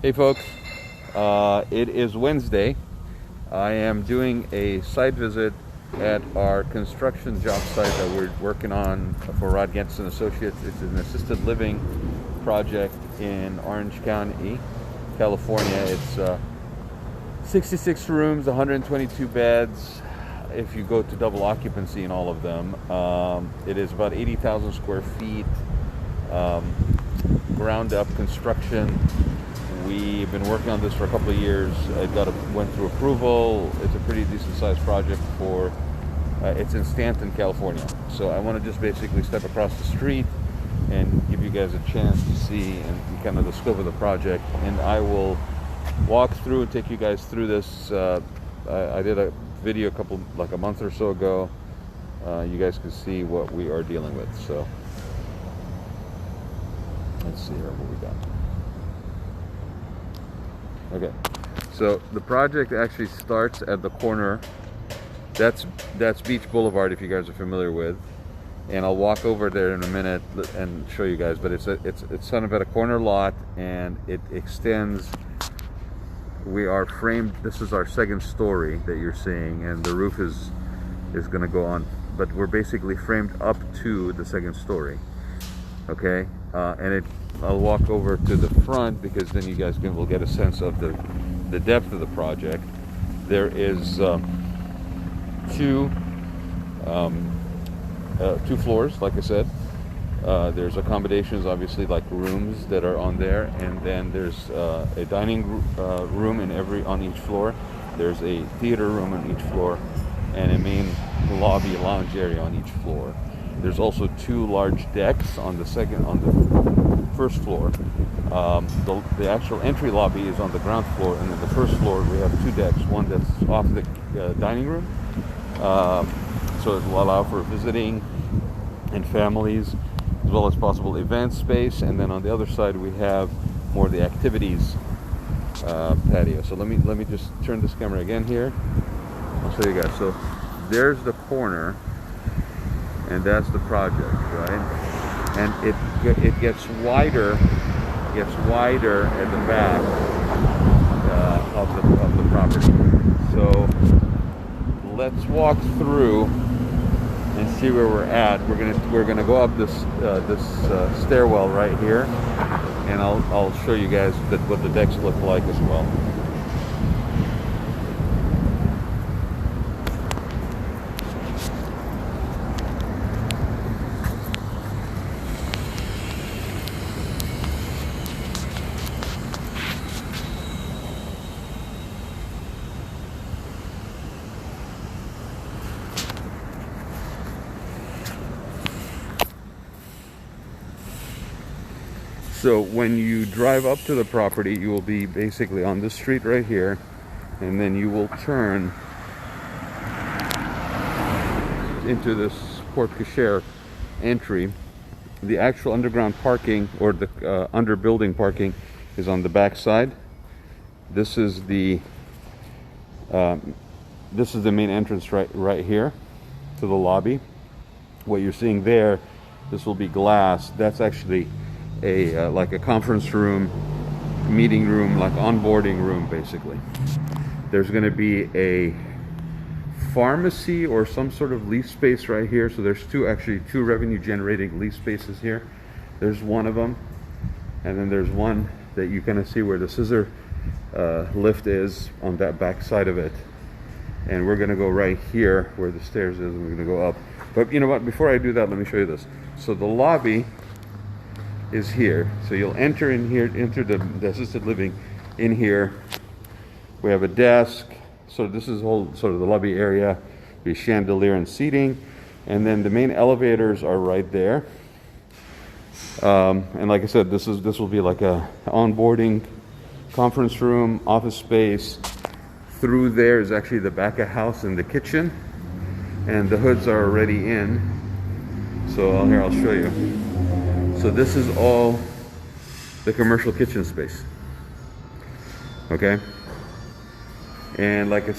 Hey folks, it is Wednesday. I am doing a site visit at our construction job site that we're working on for Raad Ghantous Associates. It's an assisted living project in Orange County, California. It's 66 rooms, 122 beds. If you go to double occupancy in all of them, it is about 80,000 square feet, ground up construction. We've been working on this for a couple of years. It went through approval. It's a pretty decent sized project for, it's in Stanton, California. So I want to just basically step across the street and give you guys a chance to see and kind of the scope of the project. And I will walk through and take you guys through this. I did a video like a month or so ago. You guys can see what we are dealing with. So let's see here what we got. Okay, so the project actually starts at the corner. That's Beach Boulevard, if you guys are familiar with, and I'll walk over there in a minute and show you guys. But it's kind of at a corner lot, and it extends. We are framed. This is our second story that you're seeing, and the roof is going to go on. But we're basically framed up to the second story. Okay, and I'll walk over to the front because then you guys will get a sense of the depth of the project. There is two floors, like I said. There's accommodations, obviously, like rooms that are on there, and then there's a dining room on each floor. There's a theater room on each floor, and a main lobby lounge area on each floor. There's also two large decks on the first floor. The actual entry lobby is on the ground floor, and then the first floor we have two decks. One that's off the dining room, so it will allow for visiting and families, as well as possible event space. And then on the other side we have more of the activities patio. So let me just turn this camera again here. I'll show you guys. So there's the corner, and that's the project, right? And it gets wider at the back of the property. So let's walk through and see where we're at. We're gonna go up this stairwell right here, and I'll show you guys what the decks look like as well. So when you drive up to the property, you will be basically on this street right here, and then you will turn into this porte cochere entry. The actual underground parking, or the under building parking, is on the back side. This is the main entrance right here to the lobby. What you're seeing there, this will be glass. That's actually like a conference room, meeting room, like onboarding room, basically. There's going to be a pharmacy or some sort of lease space right here. So there's two revenue generating lease spaces here. There's one of them, and then there's one that you kind of see where the scissor lift is on that back side of it. And we're going to go right here where the stairs is, and we're going to go up. But you know what, before I do that, let me show you this. So the lobby is here. So you'll enter in here, enter the assisted living in here. We have a desk. So this is whole sort of the lobby area. Be chandelier and seating, and then the main elevators are right there. And like I said, this will be like a onboarding conference room, office space. Through there is actually the back of house and the kitchen, and the hoods are already in. So here, I'll show you. So this is all the commercial kitchen space. Okay, and like I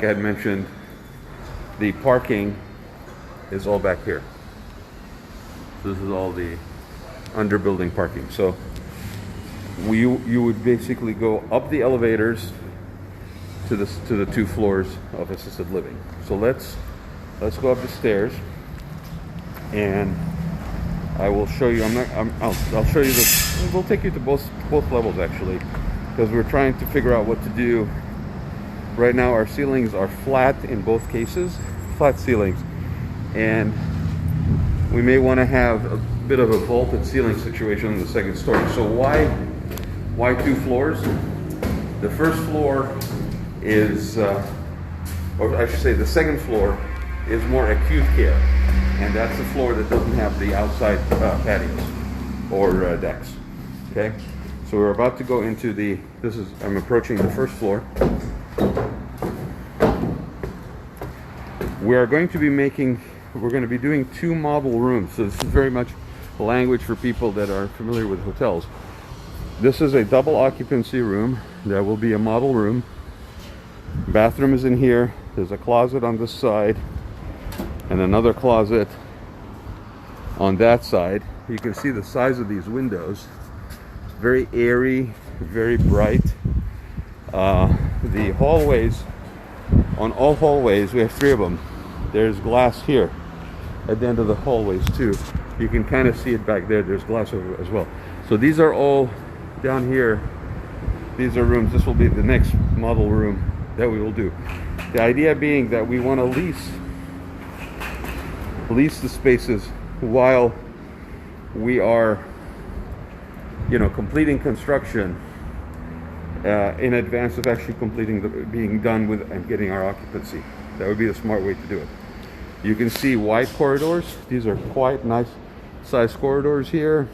had mentioned, the parking is all back here. So this is all the under building parking. So you would basically go up the elevators to the 2 floors of assisted living. So let's go up the stairs, and I will show you. I'll show you this. We'll take you to both levels actually, because we're trying to figure out what to do. Right now our ceilings are flat in both cases, flat ceilings, and we may want to have a bit of a vaulted ceiling situation in the second story. So why 2 floors? The first floor is, or I should say the second floor is more acute care, and that's the floor that doesn't have the outside patios or decks. Okay, so we're about to go into I'm approaching the first floor. We're going to be doing 2 model rooms. So this is very much language for people that are familiar with hotels. This is a double occupancy room. That will be a model room. Bathroom is in here. There's a closet on this side and another closet on that side. You can see the size of these windows. It's very airy, very bright. The hallways, on all hallways, we have 3 of them. There's glass here at the end of the hallways too. You can kind of see it back there. There's glass over as well. So these are all down here. These are rooms. This will be the next model room that we will do. The idea being that we want to lease the spaces while we are, completing construction in advance of actually being done with and getting our occupancy. That would be the smart way to do it. You can see wide corridors. These are quite nice sized corridors here.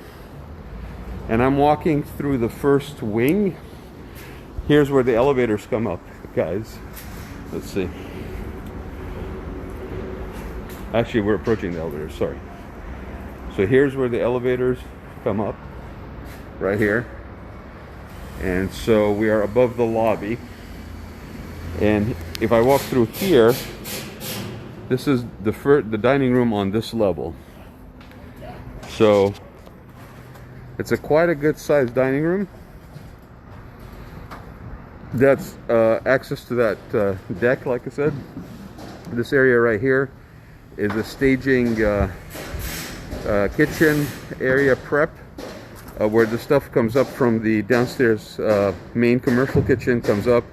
And I'm walking through the first wing. Here's where the elevators come up, guys. Let's see. Actually, we're approaching the elevators, sorry. So here's where the elevators come up, right here. And so we are above the lobby. And if I walk through here, this is the dining room on this level. So it's quite a good sized dining room. That's access to that deck, like I said. This area right here is a staging kitchen area prep, where the stuff comes up from the downstairs main commercial kitchen, comes up,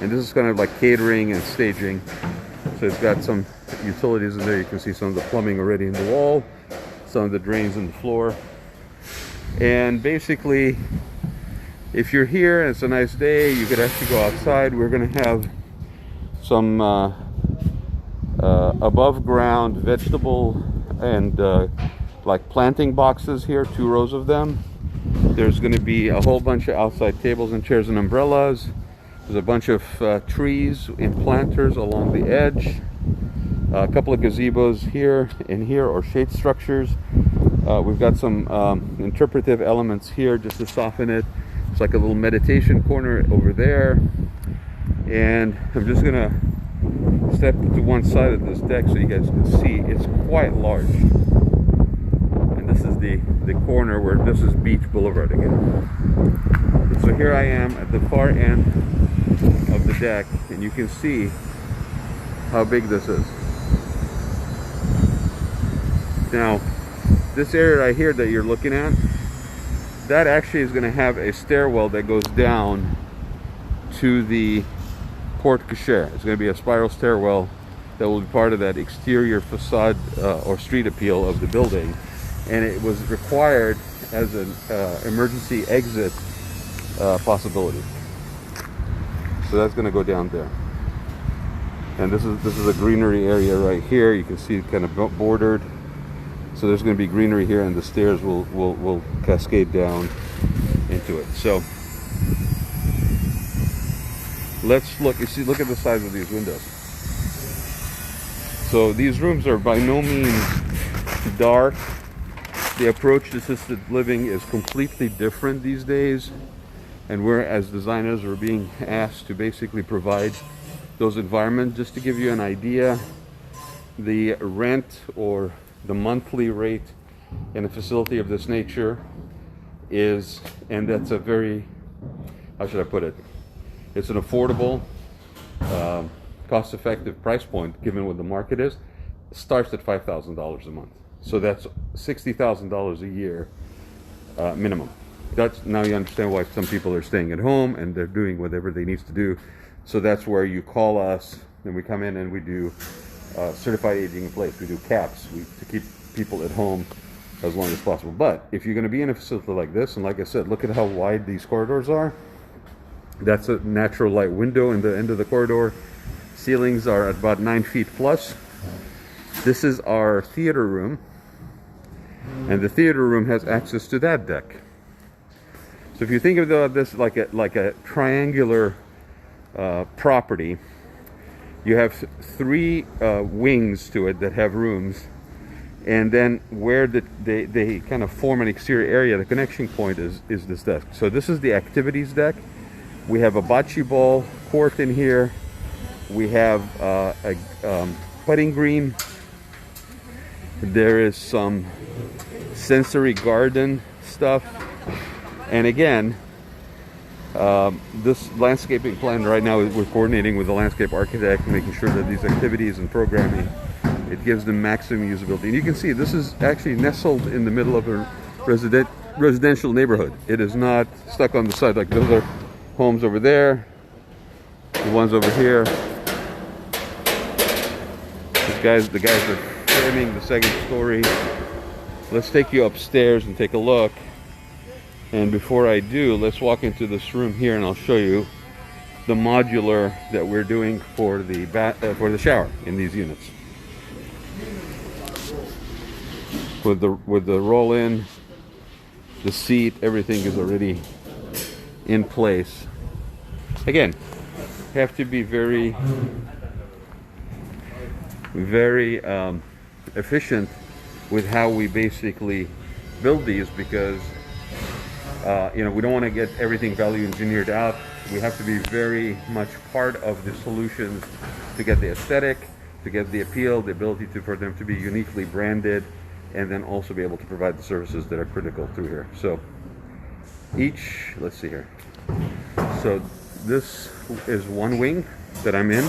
and this is kind of like catering and staging. So it's got some utilities in there. You can see some of the plumbing already in the wall, some of the drains in the floor. And basically, if you're here and it's a nice day, you could actually go outside. We're going to have some above ground vegetable and like planting boxes here, 2 rows of them. There's going to be a whole bunch of outside tables and chairs and umbrellas. There's a bunch of trees in planters along the edge. A couple of gazebos here and here, or shade structures. We've got some interpretive elements here just to soften it. It's like a little meditation corner over there. And I'm just gonna step to one side of this deck so you guys can see. It's quite large. And this is the corner where this is Beach Boulevard again. So here I am at the far end of the deck, and you can see how big this is. Now, this area right here that you're looking at, that actually is going to have a stairwell that goes down to the porte cochere. It's going to be a spiral stairwell that will be part of that exterior facade or street appeal of the building, and it was required as an emergency exit possibility. So that's going to go down there. And this is a greenery area right here. You can see it kind of bordered. So there's going to be greenery here, and the stairs will cascade down into it. So let's look. Look at the size of these windows. So these rooms are by no means dark. The approach to assisted living is completely different these days, and we're, as designers, are being asked to basically provide those environments. Just to give you an idea, the rent or the monthly rate in a facility of this nature is, and that's a very, how should I put it? It's an affordable, cost-effective price point given what the market is. It starts at $5,000 a month. So that's $60,000 a year minimum. That's, now you understand why some people are staying at home and they're doing whatever they need to do. So that's where you call us and we come in and we do certified aging in place. We do caps to keep people at home as long as possible. But if you're going to be in a facility like this, and like I said, look at how wide these corridors are. That's a natural light window in the end of the corridor. Ceilings are at about 9 feet plus. This is our theater room, and the theater room has access to that deck. So if you think of this like a triangular property, you have 3 wings to it that have rooms, and then where they kind of form an exterior area, the connection point is this desk. So this is the activities deck. We have a bocce ball court in here. We have a putting green. There is some sensory garden stuff. And again, this landscaping plan right now, we're coordinating with the landscape architect, making sure that these activities and programming, it gives them maximum usability. And you can see this is actually nestled in the middle of a residential neighborhood. It is not stuck on the side. Like those are homes over there, the ones over here. The guys are framing the second story. Let's take you upstairs and take a look. And before I do, let's walk into this room here and I'll show you the modular that we're doing for the shower in these units. With the roll-in, the seat, everything is already in place. Again, have to be very efficient with how we basically build these, because we don't want to get everything value engineered out. We have to be very much part of the solutions to get the aesthetic, to get the appeal, the ability for them to be uniquely branded, and then also be able to provide the services that are critical through here. So let's see here. So this is one wing that I'm in.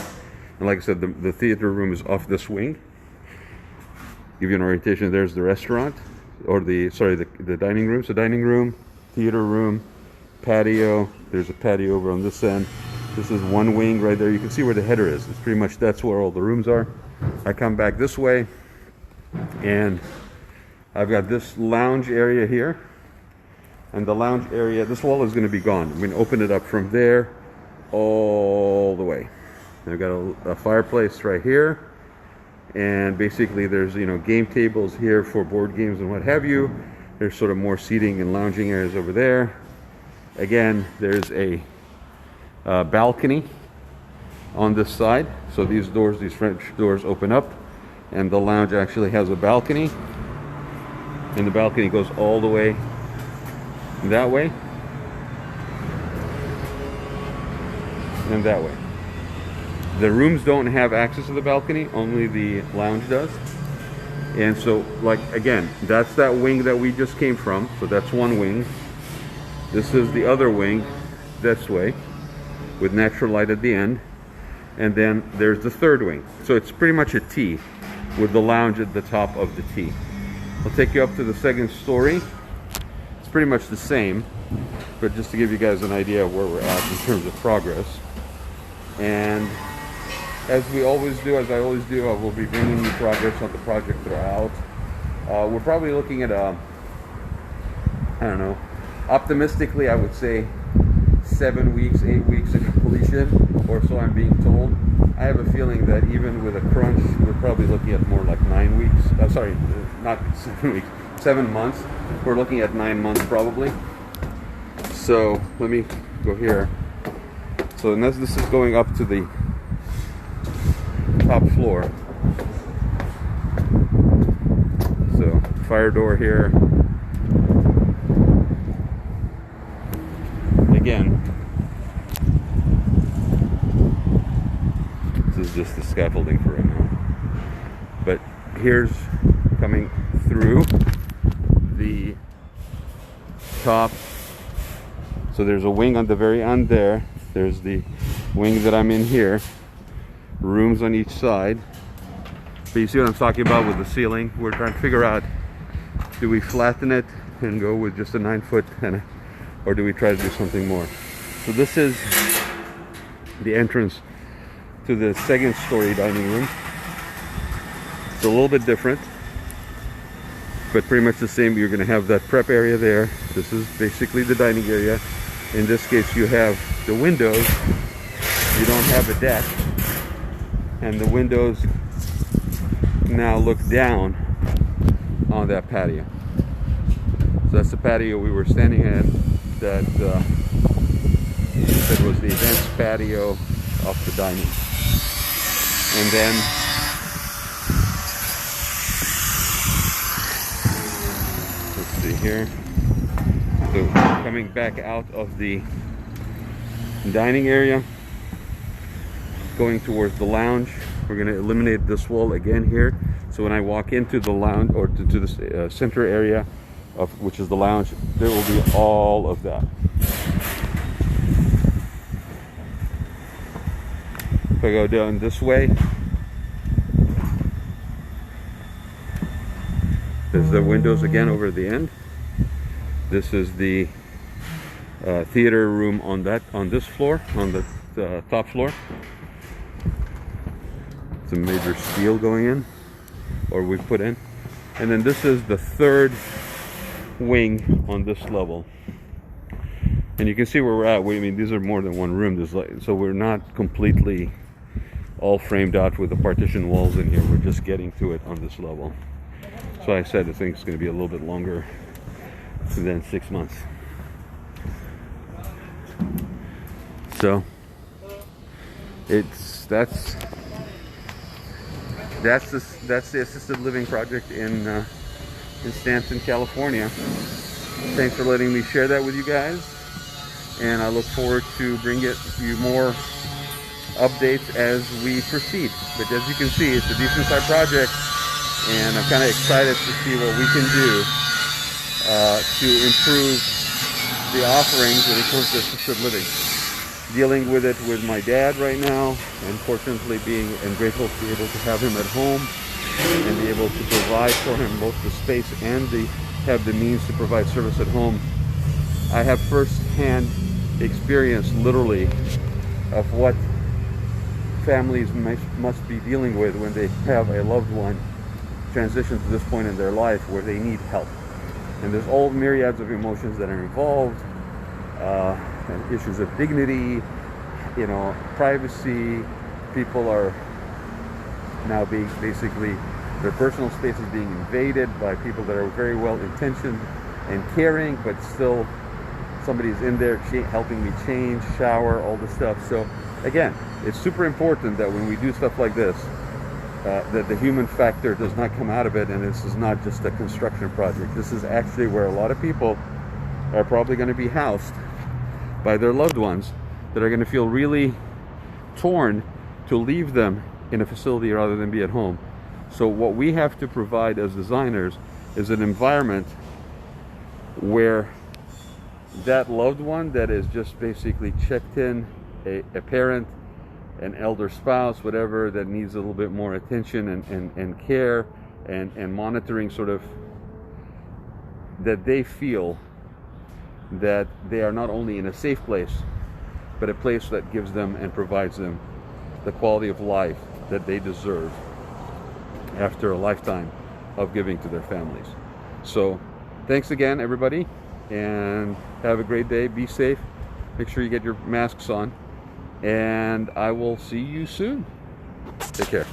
And like I said, the theater room is off this wing. Give you an orientation. There's the restaurant, or the dining room. So dining room, theater room, patio. There's a patio over on this end. This is one wing right there. You can see where the header is. It's pretty much, that's where all the rooms are. I come back this way, and I've got this lounge area here. And the lounge area, this wall is going to be gone. I'm going to open it up from there all the way. I've got a fireplace right here, and basically there's game tables here for board games and what have you. There's sort of more seating and lounging areas over there. Again, there's a balcony on this side. So these French doors open up, and the lounge actually has a balcony, and the balcony goes all the way that way and that way. The rooms don't have access to the balcony, only the lounge does. And so, again, that's that wing that we just came from. So that's one wing. This is the other wing this way, with natural light at the end. And then there's the third wing. So it's pretty much a T, with the lounge at the top of the T. I'll take you up to the second story. It's pretty much the same, but just to give you guys an idea of where we're at in terms of progress. And as I always do, I will be bringing you progress on the project throughout. We're probably looking at optimistically, I would say 7 weeks, 8 weeks of completion, or so I'm being told. I have a feeling that even with a crunch, we're probably looking at more like 9 weeks. Not 7 weeks, 7 months. We're looking at 9 months probably. So let me go here. So this is going up to the top floor. So fire door here. Again, this is just the scaffolding for right now. But here's coming through the top. So there's a wing on the very end there. There's the wing that I'm in here. Rooms on each side. But you see what I'm talking about with the ceiling? We're trying to figure out, do we flatten it and go with just a 9-foot or do we try to do something more? So this is the entrance to the second story dining room. It's a little bit different, but pretty much the same. You're going to have that prep area there. This is basically the dining area. In this case, you have the windows. You don't have a deck, and the windows now look down on that patio. So that's the patio we were standing in that was the events patio of the dining. And then let's see here. So coming back out of the dining area, going towards the lounge, we're going to eliminate this wall again here. So when I walk into the lounge or to the center area of which is the lounge, there will be all of that. If I go down this way, there's the windows again over the end. This is the theater room on this floor, on the top floor. It's a major steel going in, or we put in. And then this is the third wing on this level. And you can see where we're at. I mean, these are more than one room. So we're not completely all framed out with the partition walls in here. We're just getting to it on this level. So I said I think it's going to be a little bit longer than 6 months. So that's the assisted living project in Stanton, California. Thanks for letting me share that with you guys, and I look forward to bringing you more updates as we proceed. But as you can see, it's a decent sized project, and I'm kind of excited to see what we can do to improve the offerings when it comes to assisted living. Dealing with it with my dad right now, and fortunately and grateful to be able to have him at home and be able to provide for him both the space and have the means to provide service at home. I have first-hand experience, literally, of what families must be dealing with when they have a loved one transition to this point in their life where they need help. And there's all myriads of emotions that are involved, and issues of dignity, privacy. People are now being basically, their personal space is being invaded by people that are very well intentioned and caring, but still somebody's in there helping me change, shower, all this stuff. So again, it's super important that when we do stuff like this, that the human factor does not come out of it, and this is not just a construction project. This is actually where a lot of people are probably going to be housed by their loved ones that are going to feel really torn to leave them in a facility rather than be at home. So what we have to provide as designers is an environment where that loved one that is just basically checked in, a parent, an elder spouse, whatever, that needs a little bit more attention and care and monitoring, sort of, that they feel that they are not only in a safe place, but a place that gives them and provides them the quality of life that they deserve after a lifetime of giving to their families. So thanks again, everybody, and have a great day. Be safe. Make sure you get your masks on, and I will see you soon. Take care.